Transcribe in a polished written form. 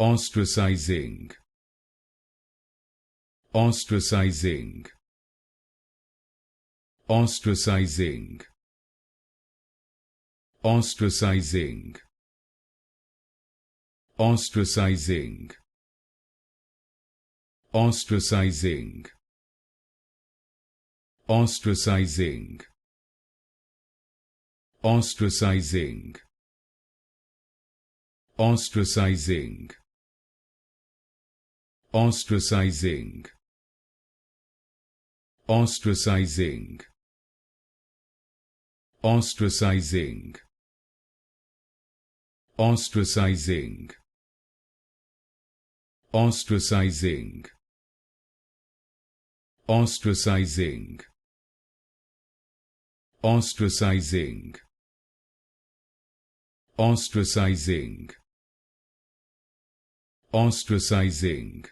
Ostracizing. Ostracizing. Ostracizing. Ostracizing. Ostracizing. Ostracizing. Ostracizing. Ostracizing. Ostracizing. Ostracizing. Ostracizing. Ostracizing. Ostracizing. Ostracizing. Ostracizing. Ostracizing. Ostracizing. Ostracizing.